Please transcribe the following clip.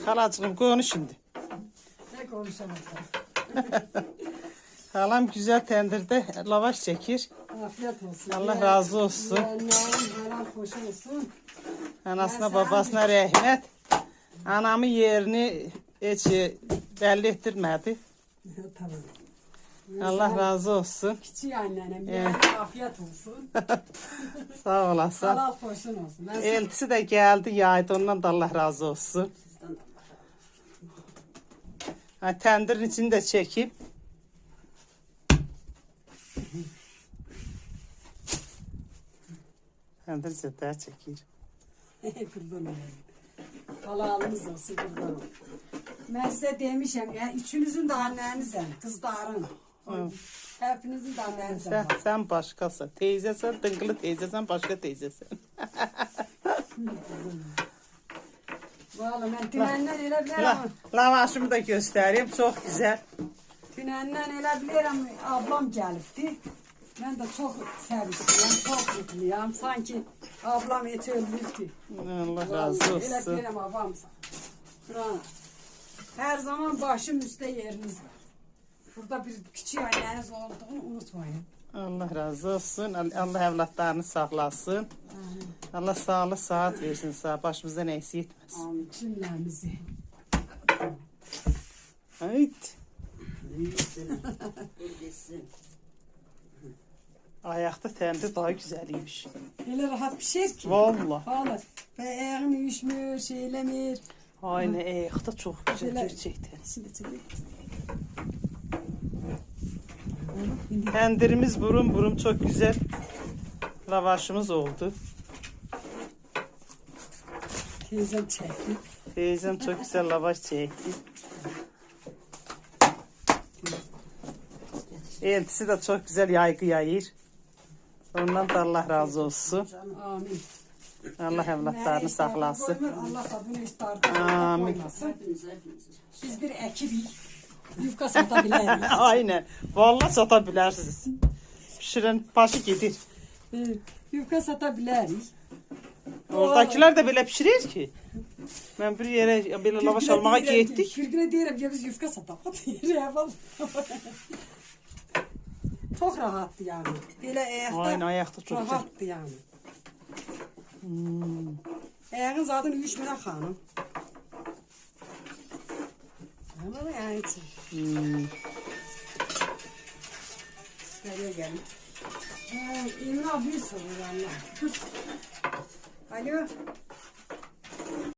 Halacığım konuş şimdi. Ne konuşamazsın? Halam güzel tendirde lavaş çekir. Afiyet olsun. Allah razı olsun. Helal hoş olsun. Anasına babasına rahmet. Anamın yerini hiç belli ettirmedi. Tamam. Allah razı olsun. Küçük annenem. Afiyet olsun. Sağ olasın. Helal hoşun olsun. Eltisi de geldi yaydı, ondan da Allah razı olsun. Ha, tendirin içini de çekeyim. Tendir içini de çekeyim. Kurban olayım. Halalınız olsun kurban olayım. Ben size demişim ya, üçünüzün de annenizim, kızların. Hepinizin de annenizim. Sen başkasın. Teyzesen, dıngılı teyzesen, başka teyzesen. Vallahi ben tünenden öyle bilirim. Lavaşımı da göstereyim. Çok güzel. Tünenden öyle bilirim. Ablam gelipti. Ben de çok seviştim. Çok mutluyum. Sanki ablam eti ölmüştü. Allah razı Öyle olsun. bilirim abamsa. Her zaman başım üstte yeriniz var. Burada bir küçük anneniz olduğunu unutmayın. Allah razı olsun. Allah evlatlarını sağlasın. Allah sağlık sıhhat versin. Başımızdan eksik etmez. Amin. Cümlemizi. Evet. Ayakta tendir daha güzeliymiş. Öyle rahat pişer ki. Vallahi. Vallahi. Ve ayağını üşmür, şeylemir. Aynen ayakta çok güzel Şöyle- gerçekten. Şimdi çekeyim. Tendirimiz burum burum çok güzel. Lavaşımız oldu. Teyzem çekti. Teyzem çok güzel lavaş çekti. Eltisi de çok güzel yaygı yayır. Ondan da Allah razı olsun. Amin. Allah evlatlarını saklasın. Allah da bunu hiç tartışmadan Amin. koymasın. Biz bir ekibiz. Yufka satabiliriz. Aynen. Vallahi satabilirsiniz. Pişiren başı gelir. Yufka satabiliriz. Oradakiler de böyle pişirir ki. Ben bir yere böyle lavaş almaya gittik. Kürgüne diyelim ki biz yufka satalım. Yapalım. Çok rahattı yani. Böyle ayakta, Aynen ayakta çok güzel. rahattı yani. Ayağın zaten üşmüne hanım. Ama yani için. Nereye gelin? İmran bir soru Allah. Alo.